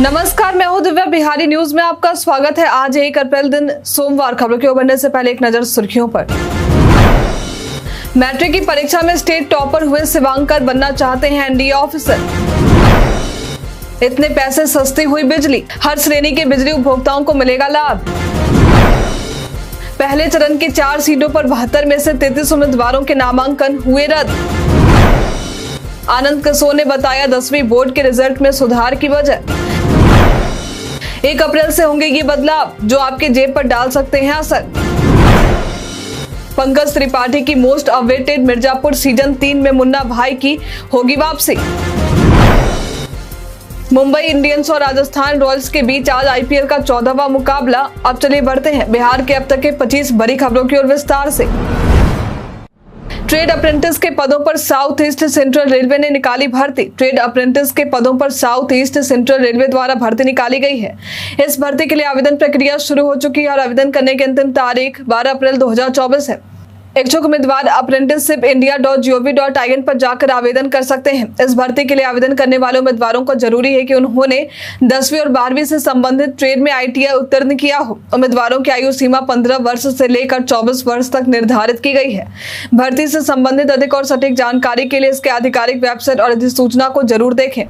नमस्कार, मैं हूं दिव्या। बिहारी न्यूज में आपका स्वागत है। आज 1 अप्रैल दिन सोमवार। खबरों के बढ़ने से पहले एक नजर सुर्खियों पर। मैट्रिक की परीक्षा में स्टेट टॉपर हुए शिवांकर बनना चाहते हैं एनडीए ऑफिसर। इतने पैसे सस्ती हुई बिजली, हर श्रेणी के बिजली उपभोक्ताओं को मिलेगा लाभ। पहले चरण की 4 सीटों पर 72 में से 33 उम्मीदवारों के नामांकन हुए रद्द। आनंद किशोर ने बताया 10वीं बोर्ड के रिजल्ट में सुधार की वजह। 1 अप्रैल से होंगे ये बदलाव जो आपके जेब पर डाल सकते हैं असर। पंकज त्रिपाठी की मोस्ट अवेटेड मिर्जापुर सीजन 3 में मुन्ना भाई की होगी वापसी। मुंबई इंडियंस और राजस्थान रॉयल्स के बीच आज आईपीएल का 14वां मुकाबला। अब चलिए बढ़ते हैं बिहार के अब तक के 25 बड़ी खबरों की ओर विस्तार से। ट्रेड अप्रेंटिस के पदों पर साउथ ईस्ट सेंट्रल रेलवे ने निकाली भर्ती। ट्रेड अप्रेंटिस के पदों पर साउथ ईस्ट सेंट्रल रेलवे द्वारा भर्ती निकाली गई है। इस भर्ती के लिए आवेदन प्रक्रिया शुरू हो चुकी है और आवेदन करने की अंतिम तारीख 12 अप्रैल 2024 है। इच्छुक उम्मीदवार apprenticeshipindia.gov.in पर जाकर आवेदन कर सकते हैं। इस भर्ती के लिए आवेदन करने वाले उम्मीदवारों को जरूरी है कि उन्होंने 10वीं और 12वीं से संबंधित ट्रेड में ITI उत्तीर्ण किया हो। उम्मीदवारों की आयु सीमा 15 वर्ष से लेकर 24 वर्ष तक निर्धारित की गई है। भर्ती से संबंधित अधिक और सटीक जानकारी के लिए इसके आधिकारिक वेबसाइट और अधिसूचना को जरूर देखें।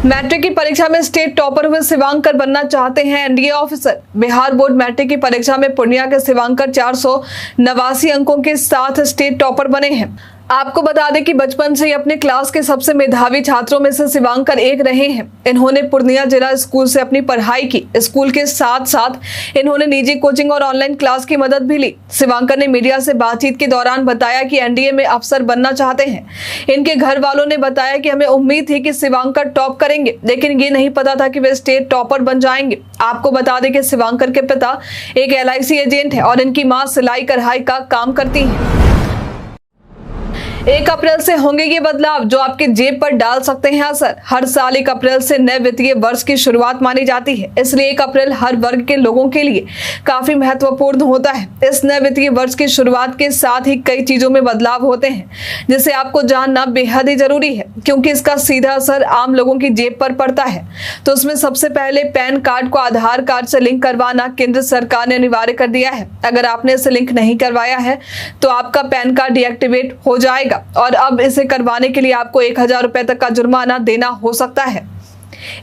मैट्रिक की परीक्षा में स्टेट टॉपर हुए शिवांकर बनना चाहते हैं NDA officer. Bihar board matric की परीक्षा में पूर्णिया के शिवांकर 489 अंकों के साथ स्टेट टॉपर बने हैं। आपको बता दें कि बचपन से ही अपने क्लास के सबसे मेधावी छात्रों में से शिवांकर एक रहे हैं। इन्होंने पूर्णिया जिला स्कूल से अपनी पढ़ाई की। स्कूल के साथ साथ इन्होंने निजी कोचिंग और ऑनलाइन क्लास की मदद भी ली। शिवांकर ने मीडिया से बातचीत के दौरान बताया कि एनडीए में अफसर बनना चाहते हैं। इनके घर वालों ने बताया कि हमें उम्मीद थी कि शिवांकर टॉप करेंगे, लेकिन ये नहीं पता था कि वे स्टेट टॉपर बन जाएंगे। आपको बता दें कि शिवांकर के पिता एक LIC एजेंट है और इनकी मां सिलाई कढ़ाई का काम करती है। 1 अप्रैल से होंगे ये बदलाव जो आपके जेब पर डाल सकते हैं असर। हर साल 1 अप्रैल से नए वित्तीय वर्ष की शुरुआत मानी जाती है, इसलिए 1 अप्रैल हर वर्ग के लोगों के लिए काफी महत्वपूर्ण होता है। इस नए वित्तीय वर्ष की शुरुआत के साथ ही कई चीजों में बदलाव होते हैं जिसे आपको जानना बेहद ही जरूरी है, क्योंकि इसका सीधा असर आम लोगों की जेब पर पड़ता है। तो उसमें सबसे पहले पैन कार्ड को आधार कार्ड से लिंक करवाना केंद्र सरकार ने अनिवार्य कर दिया है। अगर आपने इसे लिंक नहीं करवाया है तो आपका पैन कार्ड डीएक्टिवेट हो जाएगा और अब इसे करवाने के लिए आपको 1000 रुपए तक का जुर्माना देना हो सकता है।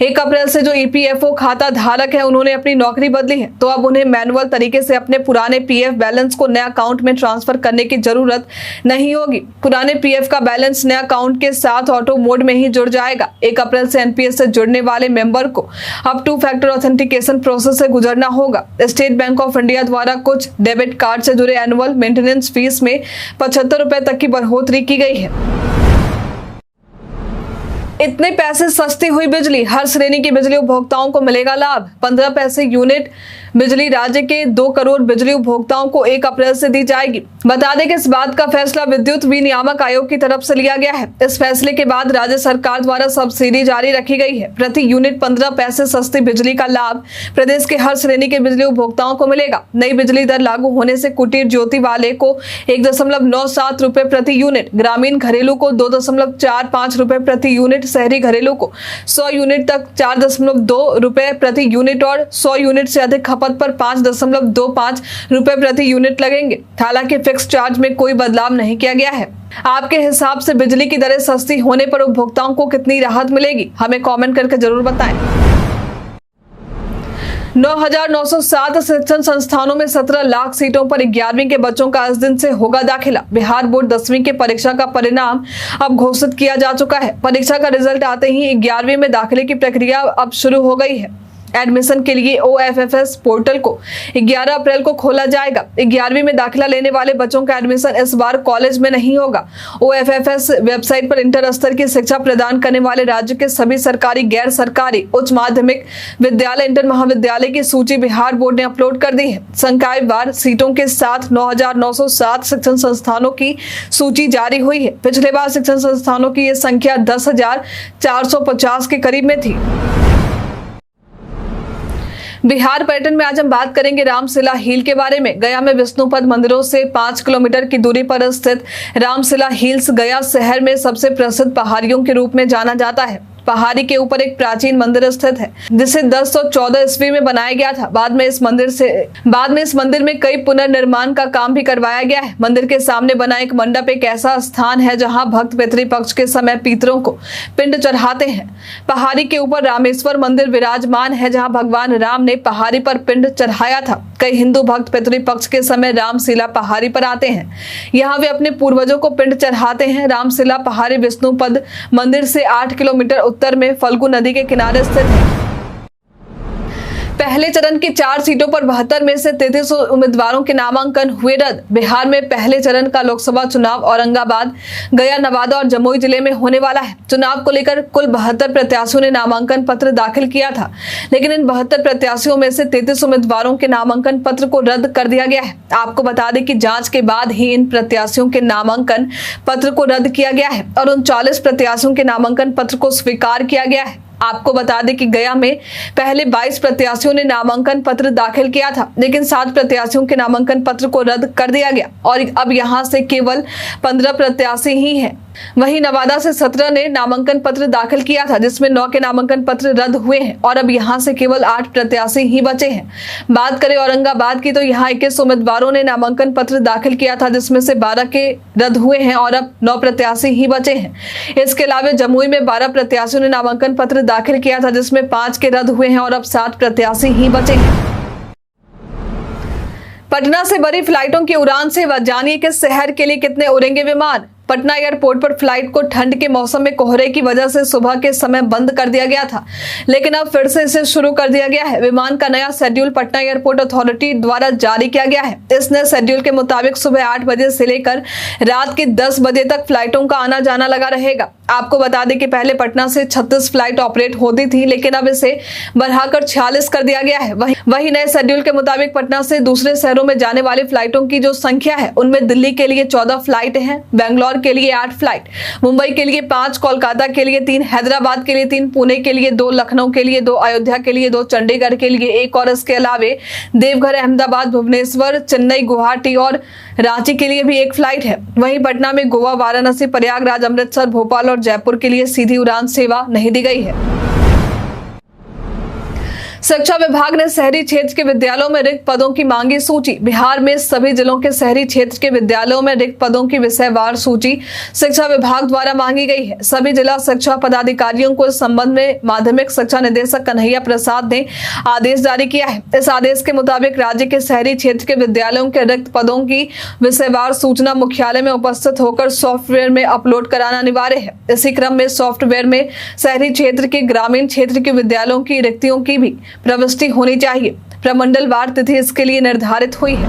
1 अप्रैल से जो EPFO खाता धारक है उन्होंने अपनी नौकरी बदली है, तो अब उन्हें मैनुअल तरीके से अपने पुराने PF बैलेंस को नए अकाउंट में ट्रांसफर करने की जरूरत नहीं होगी। पुराने PF का बैलेंस नए अकाउंट के साथ ऑटो मोड में ही जुड़ जाएगा। 1 अप्रैल से NPS से जुड़ने वाले मेंबर को अब 2 फैक्टर ऑथेंटिकेशन प्रोसेस से गुजरना होगा। स्टेट बैंक ऑफ इंडिया द्वारा कुछ डेबिट कार्ड से जुड़े एनुअल मेंटेनेंस फीस में 75 रुपए तक की बढ़ोतरी की गई है। इतने पैसे सस्ती हुई बिजली, हर श्रेणी के बिजली उपभोक्ताओं को मिलेगा लाभ। 15 पैसे यूनिट बिजली राज्य के 2 करोड़ बिजली उपभोक्ताओं को 1 अप्रैल से दी जाएगी। बता दें कि इस बात का फैसला विद्युत विनियामक आयोग की तरफ से लिया गया है। इस फैसले के बाद राज्य सरकार द्वारा सब्सिडी जारी रखी गई है। प्रति यूनिट 15 पैसे सस्ती बिजली का लाभ प्रदेश के हर श्रेणी के बिजली उपभोक्ताओं को मिलेगा। नई बिजली दर लागू होने से कुटीर ज्योति वाले को 1.97 रुपए प्रति यूनिट, ग्रामीण घरेलू को 2.45 रुपए प्रति यूनिट, शहरी घरेलू को 100 यूनिट तक 4.2 रुपए प्रति यूनिट और 100 यूनिट से अधिक खपत पर 5.25 रुपए प्रति यूनिट लगेंगे। हालांकि फिक्स चार्ज में कोई बदलाव नहीं किया गया है। आपके हिसाब से बिजली की दरें सस्ती होने पर उपभोक्ताओं को कितनी राहत मिलेगी, हमें कमेंट करके जरूर बताएं। 9,907 शिक्षण संस्थानों में 17 लाख सीटों पर 11वीं के बच्चों का इस दिन से होगा दाखिला। बिहार बोर्ड 10वीं के परीक्षा का परिणाम अब घोषित किया जा चुका है। परीक्षा का रिजल्ट आते ही 11वीं में दाखिले की प्रक्रिया अब शुरू हो गई है। एडमिशन के लिए OFFS पोर्टल को 11 अप्रैल को खोला जाएगा। 11वीं में दाखिला लेने वाले बच्चों का एडमिशन इस बार कॉलेज में नहीं होगा। OFFS वेबसाइट पर इंटर स्तर की शिक्षा प्रदान करने वाले राज्य के सभी सरकारी, गैर सरकारी, उच्च माध्यमिक विद्यालय, इंटर महाविद्यालय की सूची बिहार बोर्ड ने अपलोड कर दी है। संकायवार सीटों के साथ 9,907 शिक्षण संस्थानों की सूची जारी हुई है। पिछले बार शिक्षण संस्थानों की यह संख्या 10,450 के करीब में थी। बिहार पर्यटन में आज हम बात करेंगे रामशिला हिल के बारे में। गया में विष्णुपद मंदिरों से 5 किलोमीटर की दूरी पर स्थित रामशिला हिल्स गया शहर में सबसे प्रसिद्ध पहाड़ियों के रूप में जाना जाता है। पहाड़ी के ऊपर एक प्राचीन मंदिर स्थित है जिसे 1014 ईस्वी में बनाया गया था। बाद में इस मंदिर में कई पुनर्निर्माण का काम भी करवाया गया है। मंदिर के सामने बना एक मंडप एक ऐसा स्थान है जहां भक्त पितृपक्ष के समय पितरों को पिंड चढ़ाते हैं। पहाड़ी के ऊपर रामेश्वर मंदिर विराजमान है जहां भगवान राम ने पहाड़ी पर पिंड चढ़ाया था। कई हिंदू भक्त पितृपक्ष के समय रामशिला पहाड़ी पर आते हैं। यहाँ वे अपने पूर्वजों को पिंड चढ़ाते हैं। रामशिला पहाड़ी विष्णुपद मंदिर से 8 किलोमीटर उत्तर में फल्गु नदी के किनारे स्थित है। पहले चरण की 4 सीटों पर 72 में से 33 उम्मीदवारों के नामांकन हुए रद्द। बिहार में पहले चरण का लोकसभा चुनाव औरंगाबाद, गया, नवादा और जमुई जिले में होने वाला है। चुनाव को लेकर कुल 72 प्रत्याशियों ने नामांकन पत्र दाखिल किया था, लेकिन इन 72 प्रत्याशियों में से 33 उम्मीदवारों के नामांकन पत्र को रद्द कर दिया गया है। आपको बता दें कि जांच के बाद ही इन प्रत्याशियों के नामांकन पत्र को रद्द किया गया है और 39 प्रत्याशियों के नामांकन पत्र को स्वीकार किया गया है। आपको बता दें कि गया में पहले 22 प्रत्याशियों ने नामांकन पत्र दाखिल किया था, लेकिन 7 प्रत्याशियों के नामांकन पत्र को रद्द कर दिया गया और अब यहां से केवल 15 प्रत्याशी ही हैं। वहीं नवादा से 17 ने नामांकन पत्र दाखिल किया था, जिसमें 9 के नामांकन पत्र रद्द हुए हैं और अब यहां से केवल 8 प्रत्याशी ही बचे हैं। बात करें औरंगाबाद की तो यहां 21 उम्मीदवारों ने नामांकन पत्र दाखिल किया था, जिसमें से 12 के रद्द हुए हैं और अब 9 प्रत्याशी ही बचे हैं। इसके अलावा जमुई में 12 प्रत्याशियों ने नामांकन पत्र दाखिल किया था, जिसमें 5 के रद्द हुए हैं और अब 7 प्रत्याशी ही बचे हैं। पटना से बड़ी फ्लाइटों की उड़ान सेवा, जानिए कि शहर के लिए कितने उड़ेंगे विमान। पटना एयरपोर्ट पर फ्लाइट को ठंड के मौसम में कोहरे की वजह से सुबह के समय बंद कर दिया गया था, लेकिन अब फिर से इसे शुरू कर दिया गया है। विमान का नया शेड्यूल पटना एयरपोर्ट अथॉरिटी द्वारा जारी किया गया है। इस नए शेड्यूल के मुताबिक सुबह 8 बजे से लेकर रात के 10 बजे तक फ्लाइटों का आना जाना लगा रहेगा। आपको बता दें कि पहले पटना से 36 फ्लाइट ऑपरेट होती थी, लेकिन अब इसे बढ़ाकर 46 कर दिया गया है। वही नए शेड्यूल के मुताबिक पटना से दूसरे शहरों में जाने वाली फ्लाइटों की जो संख्या है उनमें दिल्ली के लिए 14 फ्लाइट है, बेंगलोर के लिए 8 फ्लाइट, मुंबई के लिए 5, कोलकाता के लिए 3, हैदराबाद के लिए 3, पुणे के लिए 2, लखनऊ के लिए 2, अयोध्या के लिए 2, चंडीगढ़ के लिए 1 और इसके अलावे देवघर, अहमदाबाद, भुवनेश्वर, चेन्नई, गुवाहाटी और रांची के लिए भी 1 फ्लाइट है। वहीं पटना में गोवा, वाराणसी, प्रयागराज, अमृतसर, भोपाल और जयपुर के लिए सीधी उड़ान सेवा नहीं दी गई है। शिक्षा विभाग ने शहरी क्षेत्र के विद्यालयों में रिक्त पदों की मांगी सूची। बिहार में सभी जिलों के शहरी क्षेत्र के विद्यालयों में रिक्त पदों की विषयवार सूची शिक्षा विभाग द्वारा मांगी गई है। सभी जिला शिक्षा पदाधिकारियों को इस संबंध में माध्यमिक शिक्षा निदेशक कन्हैया प्रसाद ने आदेश जारी किया है। इस आदेश के मुताबिक राज्य के शहरी क्षेत्र के विद्यालयों के रिक्त पदों की विषयवार सूचना मुख्यालय में उपस्थित होकर सॉफ्टवेयर में अपलोड कराना अनिवार्य है। इसी क्रम में सॉफ्टवेयर में शहरी क्षेत्र के, ग्रामीण क्षेत्र के विद्यालयों की रिक्तियों की भी प्रविष्टि होनी चाहिए। प्रमंडलवार तिथि इसके लिए निर्धारित हुई है।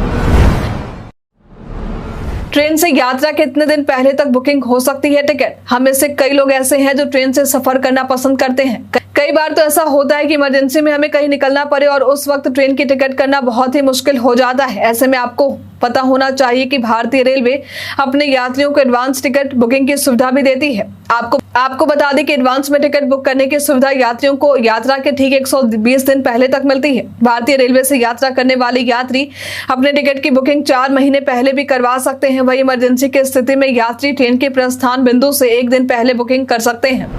ट्रेन से यात्रा के कितने दिन पहले तक बुकिंग हो सकती है टिकट। हम में से कई लोग ऐसे हैं जो ट्रेन से सफर करना पसंद करते हैं। कई बार तो ऐसा होता है कि इमरजेंसी में हमें कहीं निकलना पड़े और उस वक्त ट्रेन की टिकट करना बहुत ही मुश्किल हो जाता है। ऐसे में आपको पता होना चाहिए कि भारतीय रेलवे अपने यात्रियों को एडवांस टिकट बुकिंग की सुविधा भी देती है। आपको बता दें कि एडवांस में टिकट बुक करने की सुविधा यात्रियों को यात्रा के ठीक 120 दिन पहले तक मिलती है। भारतीय रेलवे से यात्रा करने वाले यात्री अपने टिकट की बुकिंग 4 महीने पहले भी करवा सकते हैं। वही इमरजेंसी की स्थिति में यात्री ट्रेन के प्रस्थान बिंदु से 1 दिन पहले बुकिंग कर सकते हैं।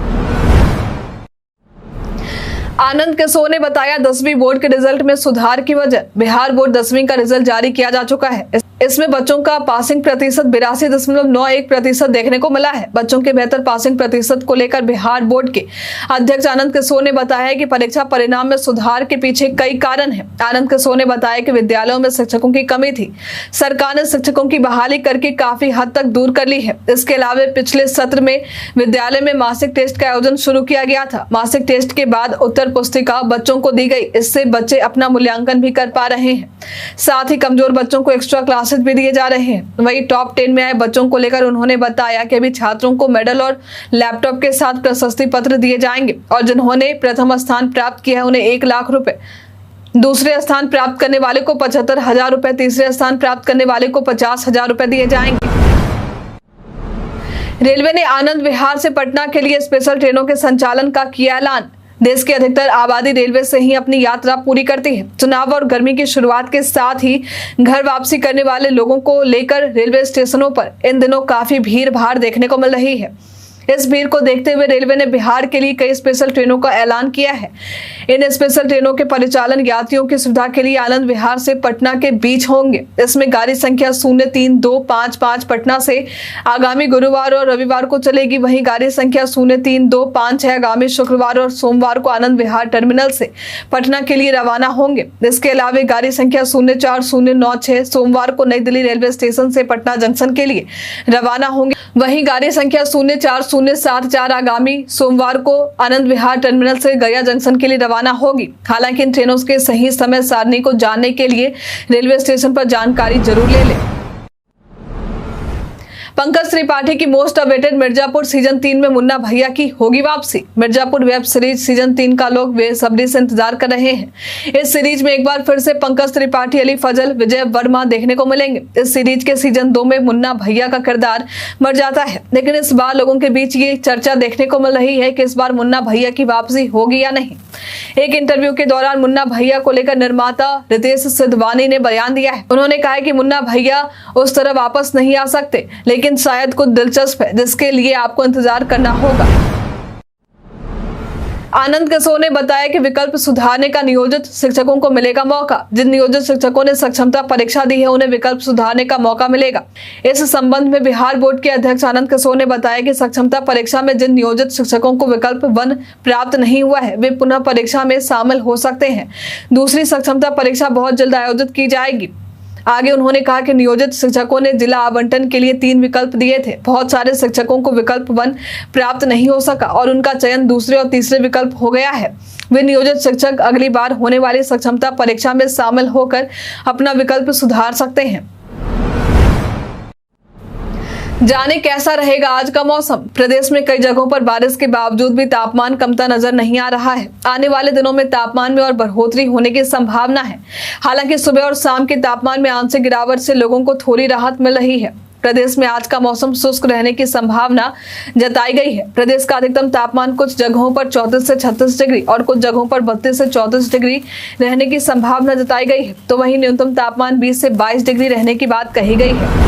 आनंद किशोर ने बताया 10वीं बोर्ड के रिजल्ट में सुधार की वजह। बिहार बोर्ड 10वीं का रिजल्ट जारी किया जा चुका है। इसमें बच्चों का पासिंग प्रतिशत 82.91% देखने को मिला है। बच्चों के बेहतर पासिंग प्रतिशत को लेकर बिहार बोर्ड के अध्यक्ष आनंद किशोर ने बताया कि परीक्षा परिणाम में सुधार के पीछे कई कारण हैं। आनंद किशोर ने बताया कि विद्यालयों में शिक्षकों की कमी थी। सरकार ने शिक्षकों की बहाली करके काफी हद तक दूर कर ली है। इसके अलावा पिछले सत्र में विद्यालय में मासिक टेस्ट का आयोजन शुरू किया गया था। मासिक टेस्ट के बाद उत्तर पुस्तिका बच्चों को दी गई। इससे बच्चे अपना मूल्यांकन भी कर पा रहे हैं। साथ ही कमजोर बच्चों को एक्स्ट्रा क्लासेस भी दिए जा रहे हैं। वही टॉप 10 में आए बच्चों को लेकर उन्होंने बताया कि अभी छात्रों को मेडल और लैपटॉप के साथ प्रशस्ति पत्र दिए जाएंगे और जिन्होंने प्रथम स्थान प्राप्त किया है उन्हें 1 लाख रुपए, दूसरे स्थान प्राप्त करने वाले को 75,000 रुपए, तीसरे स्थान प्राप्त करने वाले को 50,000 रुपए दिए जाएंगे। रेलवे ने आनंद विहार से पटना के लिए स्पेशल ट्रेनों के संचालन का किया ऐलान। देश की अधिकतर आबादी रेलवे से ही अपनी यात्रा पूरी करती है। चुनाव और गर्मी की शुरुआत के साथ ही घर वापसी करने वाले लोगों को लेकर रेलवे स्टेशनों पर इन दिनों काफी भीड़ भाड़ देखने को मिल रही है। इस भीड़ को देखते हुए रेलवे ने बिहार के लिए कई स्पेशल ट्रेनों का ऐलान किया है। इन स्पेशल ट्रेनों के परिचालन यात्रियों की सुविधा के लिए आनंद विहार से पटना के बीच होंगे। इसमें गाड़ी संख्या 03255 पटना से आगामी गुरुवार और रविवार को चलेगी। वहीं गाड़ी संख्या 03256 आगामी शुक्रवार और सोमवार को आनंद विहार टर्मिनल से पटना के लिए रवाना होंगे। इसके अलावा गाड़ी संख्या 04096 सोमवार को नई दिल्ली रेलवे स्टेशन से पटना जंक्शन के लिए रवाना होंगे। वहीं गाड़ी संख्या 04074 आगामी सोमवार को आनंद विहार टर्मिनल से गया जंक्शन के लिए रवाना होगी। हालांकि इन ट्रेनों के सही समय सारणी को जानने के लिए रेलवे स्टेशन पर जानकारी जरूर ले लें। पंकज त्रिपाठी की मोस्ट अवेटेड मिर्जापुर सीजन 3 में मुन्ना भैया की होगी वापसी। मिर्जापुर वेब सीरीज सीजन 3 का लोग बेसब्री से इंतजार कर रहे हैं। इस सीरीज में एक बार फिर से पंकज त्रिपाठी, अली फजल, विजय वर्मा देखने को मिलेंगे। इस सीरीज के सीजन 2 में मुन्ना भैया का किरदार मर जाता है, लेकिन इस बार लोगों के बीच ये चर्चा देखने को मिल रही है कि इस बार मुन्ना भैया की वापसी होगी या नहीं। एक इंटरव्यू के दौरान मुन्ना भैया को लेकर निर्माता रितेश सिद्धवानी ने बयान दिया है। उन्होंने कहा है कि मुन्ना भैया उस तरह वापस नहीं आ सकते, लेकिन शायद कुछ दिलचस्प है जिसके लिए आपको इंतजार करना होगा। आनंद किशोर ने बताया कि विकल्प सुधारने का नियोजित शिक्षकों को मिलेगा मौका। जिन नियोजित शिक्षकों ने सक्षमता परीक्षा दी है उन्हें विकल्प सुधारने का मौका मिलेगा। इस संबंध में बिहार बोर्ड के अध्यक्ष आनंद किशोर ने बताया कि सक्षमता परीक्षा में जिन नियोजित शिक्षकों को विकल्प 1 प्राप्त नहीं हुआ है वे पुनः परीक्षा में शामिल हो सकते हैं। दूसरी सक्षमता परीक्षा बहुत जल्द आयोजित की जाएगी। आगे उन्होंने कहा कि नियोजित शिक्षकों ने जिला आवंटन के लिए 3 विकल्प दिए थे। बहुत सारे शिक्षकों को विकल्प 1 प्राप्त नहीं हो सका और उनका चयन दूसरे और तीसरे विकल्प हो गया है। वे नियोजित शिक्षक अगली बार होने वाली सक्षमता परीक्षा में शामिल होकर अपना विकल्प सुधार सकते हैं। जाने कैसा रहेगा आज का मौसम। प्रदेश में कई जगहों पर बारिश के बावजूद भी तापमान कमता नजर नहीं आ रहा है। आने वाले दिनों में तापमान में और बढ़ोतरी होने की संभावना है। हालांकि सुबह और शाम के तापमान में आंशिक गिरावट से लोगों को थोड़ी राहत मिल रही है। प्रदेश में आज का मौसम शुष्क रहने की संभावना जताई गई है। प्रदेश का अधिकतम तापमान कुछ जगहों पर 34 से 36 डिग्री और कुछ जगहों पर 32 से 34 डिग्री रहने की संभावना जताई गई है, तो वहीं न्यूनतम तापमान 20 से 22 डिग्री रहने की बात कही गई है।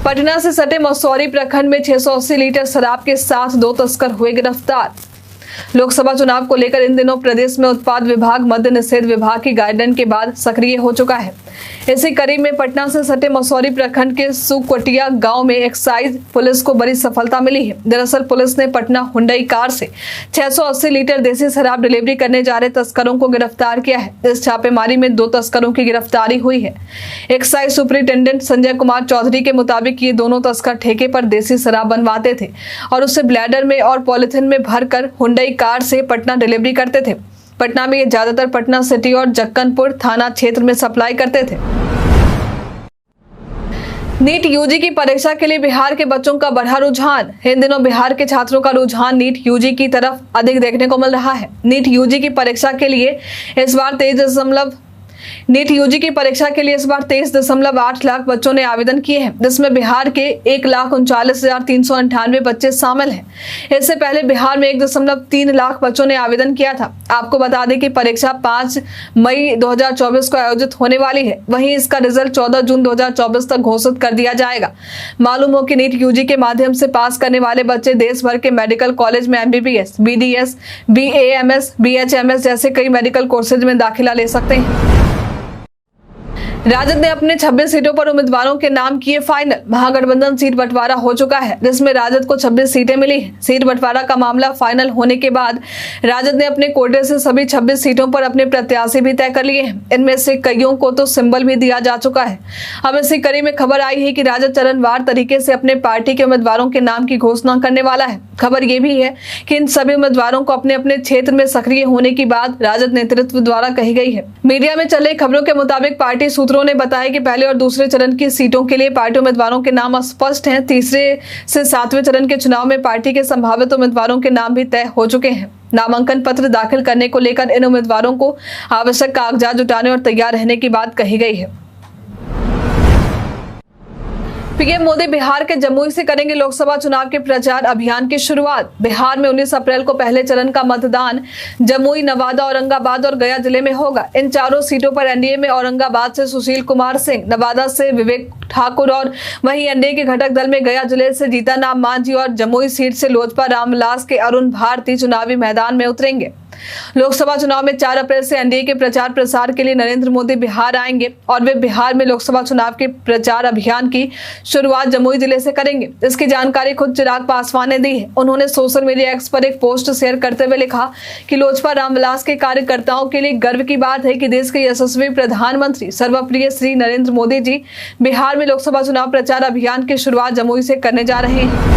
पटना से सटे मसौरी प्रखंड में 680 लीटर शराब के साथ 2 तस्कर हुए गिरफ्तार। लोकसभा चुनाव को लेकर इन दिनों प्रदेश में उत्पाद विभाग मद्य निषेध विभाग की गाइडलाइन के बाद सक्रिय हो चुका है। इसी कड़ी में पटना से सटे मसौरी प्रखंड के सुकवटिया गांव में एक्साइज पुलिस को बड़ी सफलता मिली है। दरअसल पुलिस ने पटना हुंडई कार से 680 लीटर देसी शराब डिलीवरी करने जा रहे तस्करों को गिरफ्तार किया है। इस छापेमारी में 2 तस्करों की गिरफ्तारी हुई है। एक्साइज सुपरिटेंडेंट संजय कुमार चौधरी के मुताबिक ये दोनों तस्कर ठेके पर देसी शराब बनवाते थे और उसे ब्लैडर में और पॉलिथीन में भरकर हुंडई कार से पटना डिलीवरी करते थे। पटना में ये ज्यादातर पटना सिटी और जक्कनपुर थाना क्षेत्र में सप्लाई करते थे। नीट यूजी की परीक्षा के लिए बिहार के बच्चों का बढ़ा रुझान। इन दिनों बिहार के छात्रों का रुझान नीट यूजी की तरफ अधिक देखने को मिल रहा है। नीट यूजी की परीक्षा के लिए इस बार 23.8 लाख बच्चों ने आवेदन किए हैं, जिसमें बिहार के 1,39,398 बच्चे शामिल हैं। इससे पहले बिहार में 1.3 लाख बच्चों ने आवेदन किया था। आपको बता दें कि परीक्षा 5 मई 2024 को आयोजित होने वाली है। वहीं इसका रिजल्ट 14 जून 2024 तक घोषित कर दिया जाएगा। मालूम हो कि नीट यूजी के माध्यम से पास करने वाले बच्चे देश भर के मेडिकल कॉलेज में MBBS, BDS, BAMS, BHMS जैसे कई मेडिकल कोर्सेज में दाखिला ले सकते हैं। राजद ने अपने 26 सीटों पर उम्मीदवारों के नाम किए फाइनल। महागठबंधन सीट बंटवारा हो चुका है, जिसमें राजद को 26 सीटें मिली हैं। सीट बंटवारा का मामला फाइनल होने के बाद राजद ने अपने कोटे से सभी 26 सीटों पर अपने प्रत्याशी भी तय कर लिए हैं। इनमें से कईयों को तो सिंबल भी दिया जा चुका है। अब इसी कड़ी में खबर आई है कि राजद चरणवार तरीके से अपने पार्टी के उम्मीदवारों के नाम की घोषणा करने वाला है। खबर ये भी है कि इन सभी उम्मीदवारों को अपने अपने क्षेत्र में सक्रिय होने की बात राजद नेतृत्व द्वारा कही गई है। मीडिया में चल रही खबरों के मुताबिक पार्टी सूत्रों ने बताया कि पहले और दूसरे चरण की सीटों के लिए पार्टी उम्मीदवारों के नाम स्पष्ट हैं। तीसरे से 7वें चरण के चुनाव में पार्टी के संभावित उम्मीदवारों के नाम भी तय हो चुके हैं। नामांकन पत्र दाखिल करने को लेकर इन उम्मीदवारों को आवश्यक कागजात जुटाने और तैयार रहने की बात कही गई है। पीएम मोदी बिहार के जमुई से करेंगे लोकसभा चुनाव के प्रचार अभियान की शुरुआत। बिहार में 19 अप्रैल को पहले चरण का मतदान जमुई, नवादा, औरंगाबाद और गया जिले में होगा। इन चारों सीटों पर एनडीए में औरंगाबाद से सुशील कुमार सिंह, नवादा से विवेक ठाकुर और वहीं एनडीए के घटक दल में गया जिले से जीतनराम मांझी और जमुई सीट से लोजपा रामविलास के अरुण भारती चुनावी मैदान में उतरेंगे। लोकसभा चुनाव में 4 अप्रैल से एनडीए के प्रचार प्रसार के लिए नरेंद्र मोदी बिहार आएंगे और वे बिहार में लोकसभा चुनाव के प्रचार अभियान की शुरुआत जमुई जिले से करेंगे। इसकी जानकारी खुद चिराग पासवान ने दी है। उन्होंने सोशल मीडिया एक्स पर एक पोस्ट शेयर करते हुए लिखा कि लोजपा रामविलास के कार्यकर्ताओं के लिए गर्व की बात है कि देश के यशस्वी प्रधानमंत्री सर्वप्रिय श्री नरेंद्र मोदी जी बिहार में लोकसभा चुनाव प्रचार अभियान की शुरुआत जमुई से करने जा रहे हैं।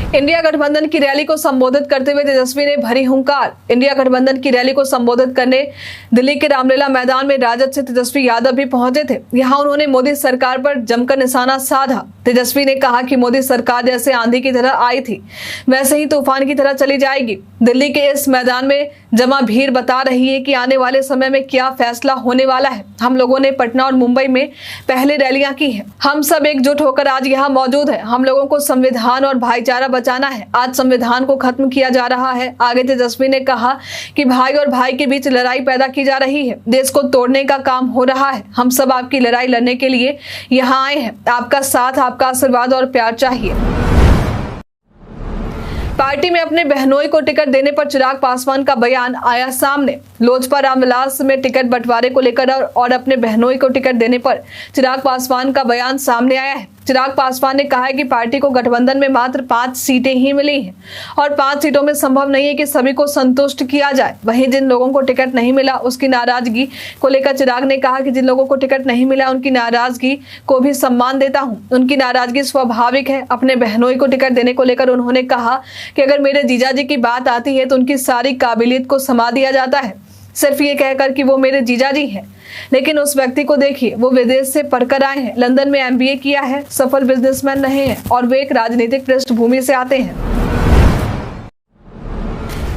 इंडिया गठबंधन की रैली को संबोधित करते हुए तेजस्वी ने भरी हुंकार। इंडिया गठबंधन की रैली को संबोधित करने दिल्ली के रामलीला मैदान में राजद से तेजस्वी यादव भी पहुंचे थे। यहां उन्होंने मोदी सरकार पर जमकर निशाना साधा। तेजस्वी ने कहा कि मोदी सरकार जैसे आंधी की तरह आई थी वैसे ही तूफान की तरह चली जाएगी। दिल्ली के इस मैदान में जमा भीड़ बता रही है कि आने वाले समय में क्या फैसला होने वाला है। हम लोगों ने पटना और मुंबई में पहले रैलियां की हैं। हम सब एकजुट होकर आज यहाँ मौजूद हैं। हम लोगों को संविधान और भाईचारा बचाना है। आज संविधान को खत्म किया जा रहा है। आगे तेजस्वी ने कहा कि भाई और भाई के बीच लड़ाई पैदा की जा रही है। देश को तोड़ने का काम हो रहा है। हम सब आपकी लड़ाई लड़ने के लिए यहाँ आए हैं। आपका साथ, आपका आशीर्वाद और प्यार चाहिए। पार्टी में अपने बहनोई को टिकट देने पर चिराग पासवान का बयान आया सामने। लोजपा रामविलास में टिकट बंटवारे को लेकर और अपने बहनोई को टिकट देने पर चिराग पासवान का बयान सामने आया है। चिराग पासवान ने कहा है कि पार्टी को गठबंधन में मात्र 5 सीटें ही मिली हैं और 5 सीटों में संभव नहीं है कि सभी को संतुष्ट किया जाए। वहीं जिन लोगों को टिकट नहीं मिला उसकी नाराजगी को लेकर चिराग ने कहा कि जिन लोगों को टिकट नहीं मिला उनकी नाराजगी को भी सम्मान देता हूं। उनकी नाराजगी स्वाभाविक है। अपने बहनोई को टिकट देने को लेकर उन्होंने कहा कि अगर मेरे जीजाजी की बात आती है तो उनकी सारी काबिलियत को समा दिया जाता है, सिर्फ ये कहकर कि वो मेरे जीजाजी हैं। लेकिन उस व्यक्ति को देखिए, वो विदेश से पढ़कर आए हैं, लंदन में एमबीए किया है, सफल बिजनेसमैन रहे हैं और वे एक राजनीतिक पृष्ठभूमि से आते हैं।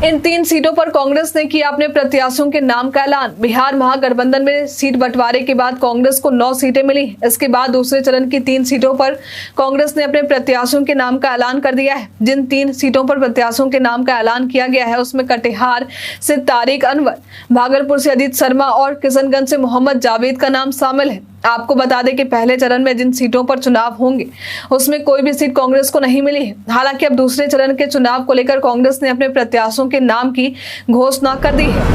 इन 3 सीटों पर कांग्रेस ने किया अपने प्रत्याशियों के नाम का ऐलान। बिहार महागठबंधन में सीट बंटवारे के बाद कांग्रेस को 9 सीटें मिली। इसके बाद दूसरे चरण की 3 सीटों पर कांग्रेस ने अपने प्रत्याशियों के नाम का ऐलान कर दिया है। जिन 3 सीटों पर प्रत्याशियों के नाम का ऐलान किया गया है उसमें कटिहार से तारिक अनवर, भागलपुर से अजीत शर्मा और किशनगंज से मोहम्मद जावेद का नाम शामिल है। आपको बता दें कि पहले चरण में जिन सीटों पर चुनाव होंगे उसमें कोई भी सीट कांग्रेस को नहीं मिली है। हालांकि अब दूसरे चरण के चुनाव को लेकर कांग्रेस ने अपने प्रत्याशियों के नाम की घोषणा कर दी है।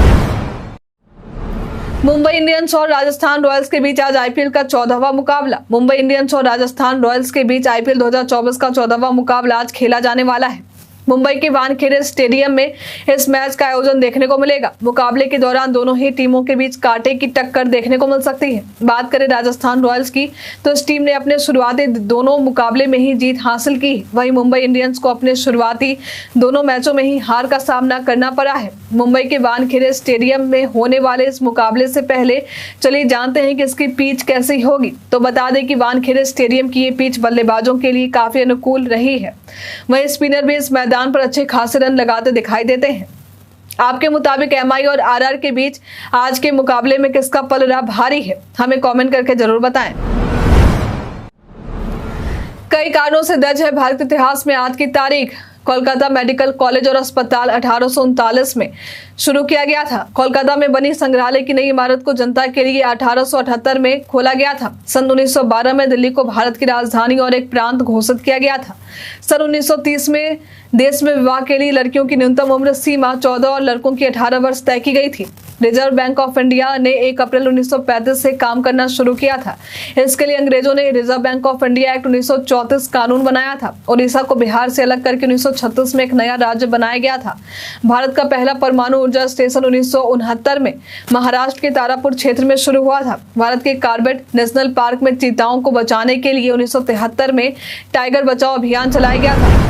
मुंबई इंडियंस और राजस्थान रॉयल्स के बीच आज आईपीएल का 14वां मुकाबला। मुंबई इंडियंस और राजस्थान रॉयल्स के बीच आईपीएल 2024 का 14वां मुकाबला आज खेला जाने वाला है। मुंबई के वानखेड़े स्टेडियम में इस मैच का आयोजन देखने को मिलेगा। मुकाबले के दौरान दोनों ही टीमों के बीच कांटे की टक्कर देखने को मिल सकती है। बात करें राजस्थान रॉयल्स की तो इस टीम ने अपने शुरुआती दोनों मुकाबले में ही जीत हासिल की। वहीं मुंबई इंडियंस को अपने शुरुआती दोनों मैचों में ही हार का सामना करना पड़ा है। मुंबई के वानखेड़े स्टेडियम में होने वाले इस मुकाबले से पहले चलिए जानते हैं कि इसकी पिच कैसी होगी। तो बता दें कि वानखेड़े स्टेडियम की ये पिच बल्लेबाजों के लिए काफी अनुकूल रही है। वहीं स्पिनर भी इस मैदान पर अच्छे खासे रन लगाते दिखाई देते हैं। आपके मुताबिक एमआई और आरआर के बीच आज के मुकाबले में किसका पलड़ा भारी है? हमें कमेंट करके जरूर बताएं। कई कारणों से दर्ज है भारत इतिहास में आज की तारीख। कोलकाता मेडिकल कॉलेज और अस्पताल 1839 में शुरू किया गया था। कोलकाता में बनी संग्रहालय की नई इमारत को जनता के लिए 1878 में खोला गया था। सन 1912 में दिल्ली को भारत की राजधानी और एक प्रांत घोषित किया गया था। सन 1930 में देश में विवाह के लिए लड़कियों की न्यूनतम उम्र सीमा 14 और लड़कों की 18 वर्ष तय की गई थी। रिजर्व बैंक ऑफ इंडिया ने 1 अप्रैल 1935 से काम करना शुरू किया था। इसके लिए अंग्रेजों ने reserve bank of India act 1934 कानून बनाया था। उड़ीसा को बिहार से अलग करके 1936 में एक नया राज्य बनाया गया था। भारत का पहला परमाणु ऊर्जा स्टेशन 1969 में महाराष्ट्र के तारापुर क्षेत्र में शुरू हुआ था। भारत के कार्बेट नेशनल पार्क में चीताओं को बचाने के लिए 1973 में टाइगर बचाओ अभियान चलाया गया था।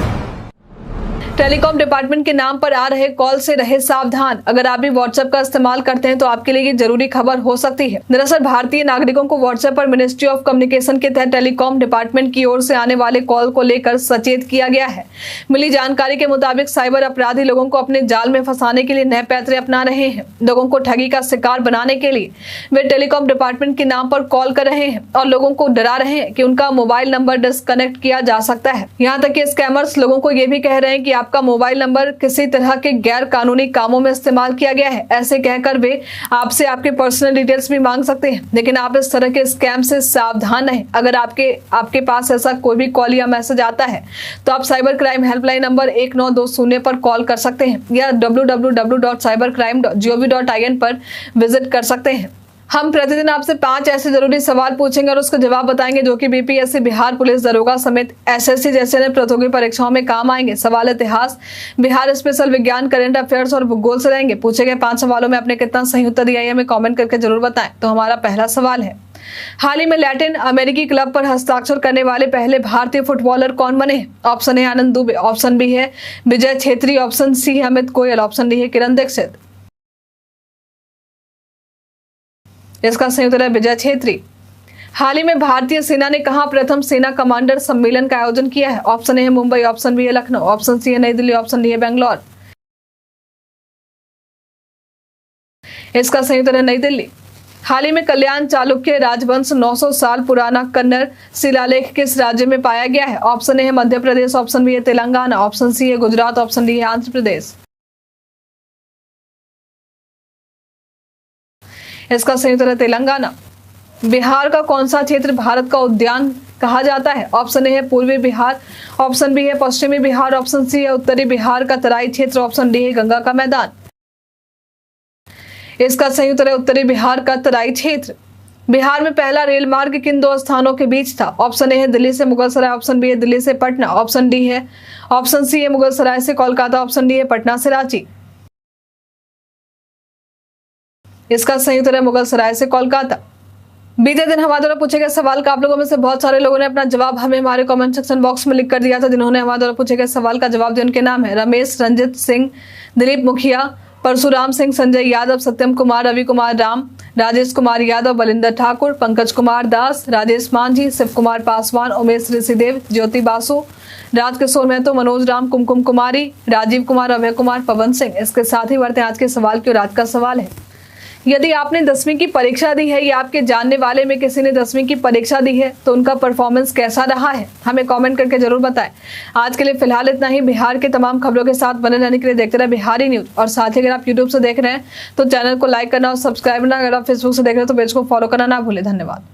टेलीकॉम डिपार्टमेंट के नाम पर आ रहे कॉल से रहे सावधान। अगर आप भी व्हाट्सएप का इस्तेमाल करते हैं तो आपके लिए ये जरूरी खबर हो सकती है। दरअसल भारतीय नागरिकों को व्हाट्सएप पर मिनिस्ट्री ऑफ कम्युनिकेशन के तहत टेलीकॉम डिपार्टमेंट की ओर से आने वाले कॉल को लेकर सचेत किया गया है। मिली जानकारी के मुताबिक साइबर अपराधी लोगों को अपने जाल में फंसाने के लिए नए पैतरे अपना रहे हैं। लोगों को ठगी का शिकार बनाने के लिए वे टेलीकॉम डिपार्टमेंट के नाम पर कॉल कर रहे हैं और लोगों को डरा रहे हैं कि उनका मोबाइल नंबर डिस्कनेक्ट किया जा सकता है। यहाँ तक कि स्कैमर्स लोगों को ये भी कह रहे हैं कि आपका मोबाइल नंबर किसी तरह के गैर कानूनी कामों में इस्तेमाल किया गया है। ऐसे कहकर वे आपसे आपके पर्सनल डिटेल्स भी मांग सकते हैं। लेकिन आप इस तरह के स्कैम से सावधान रहें। अगर आपके पास ऐसा कोई भी कॉल या मैसेज आता है तो आप साइबर क्राइम हेल्पलाइन नंबर 1920 पर कॉल कर सकते हैं या www.cybercrime.gov.in पर विजिट कर सकते हैं। हम प्रतिदिन आपसे 5 ऐसे जरूरी सवाल पूछेंगे और उसका जवाब बताएंगे जो कि बीपीएससी, बिहार पुलिस दरोगा समेत एसएससी जैसे अन्य प्रतियोगी परीक्षाओं में काम आएंगे। सवाल इतिहास, बिहार स्पेशल, विज्ञान, करंट अफेयर्स और भूगोल से रहेंगे। पूछे गए 5 सवालों में आपने कितना सही उत्तर दिया है हमें कमेंट करके जरूर बताएं। तो हमारा पहला सवाल है, हाल ही में लैटिन अमेरिकी क्लब पर हस्ताक्षर करने वाले पहले भारतीय फुटबॉलर कौन बने? Option A Anand Dubey, option B है विजय छेत्री, ऑप्शन सी है अमित गोयल, ऑप्शन डी है किरण दीक्षित। इसका सही उत्तर है विजय छेत्री। हाल ही में भारतीय सेना ने कहां प्रथम सेना कमांडर सम्मेलन का आयोजन किया है? ऑप्शन ए है मुंबई, ऑप्शन बी है लखनऊ, ऑप्शन सी है नई दिल्ली, ऑप्शन डी है बेंगलोर। इसका सही उत्तर है नई दिल्ली। हाल ही में कल्याण चालुक्य राजवंश 900 साल पुराना कन्नड़ शिलालेख किस राज्य में पाया गया है? ऑप्शन ए है मध्य प्रदेश, ऑप्शन बी है तेलंगाना, ऑप्शन सी है गुजरात, ऑप्शन डी है आंध्र प्रदेश। इसका सही उत्तर है तेलंगाना। बिहार का कौन सा क्षेत्र भारत का उद्यान कहा जाता है? ऑप्शन ए है पूर्वी बिहार, ऑप्शन बी है पश्चिमी बिहार, ऑप्शन सी है उत्तरी बिहार का तराई क्षेत्र, ऑप्शन डी है गंगा का मैदान। इसका सही उत्तर है उत्तरी बिहार का तराई क्षेत्र। बिहार में पहला रेल मार्ग किन 2 स्थानों के बीच था? ऑप्शन ए है दिल्ली से मुगलसराय, ऑप्शन बी है दिल्ली से पटना, ऑप्शन डी है ऑप्शन सी है मुगलसराय से कोलकाता, ऑप्शन डी है पटना से रांची। इसका सही उत्तर है मुगलसराय से कोलकाता। बीते दिन हमारे द्वारा पूछे गए सवाल का आप लोगों में से बहुत सारे लोगों ने अपना जवाब हमें हमारे कमेंट सेक्शन बॉक्स में लिख कर दिया था। जिन्होंने हमारे द्वारा पूछे गए सवाल का जवाब दिया उनके नाम है रमेश, रंजित सिंह, दिलीप मुखिया, परशुराम सिंह, संजय यादव, सत्यम कुमार, रवि कुमार राम, राजेश कुमार यादव, बलिंदर ठाकुर, पंकज कुमार दास, राजेश मांझी, शिव कुमार पासवान, उमेश ऋषिदेव, ज्योति बासु, राजकिशोर महतो, मनोज राम, कुमकुम कुमारी, राजीव कुमार, अभय कुमार, पवन सिंह। इसके साथ ही बढ़ते हैं आज के सवाल की। और आज का सवाल है, यदि आपने 10वीं की परीक्षा दी है या आपके जानने वाले में किसी ने 10वीं की परीक्षा दी है तो उनका परफॉर्मेंस कैसा रहा है? हमें कमेंट करके जरूर बताएं। आज के लिए फिलहाल इतना ही। बिहार के तमाम खबरों के साथ बने रहने के लिए देखते रहे बिहारी न्यूज। और साथ ही अगर आप यूट्यूब से देख रहे हैं तो चैनल को लाइक करना और सब्सक्राइब करना, अगर आप फेसबुक से देख रहे हैं तो पेज को फॉलो करना ना भूलें। धन्यवाद।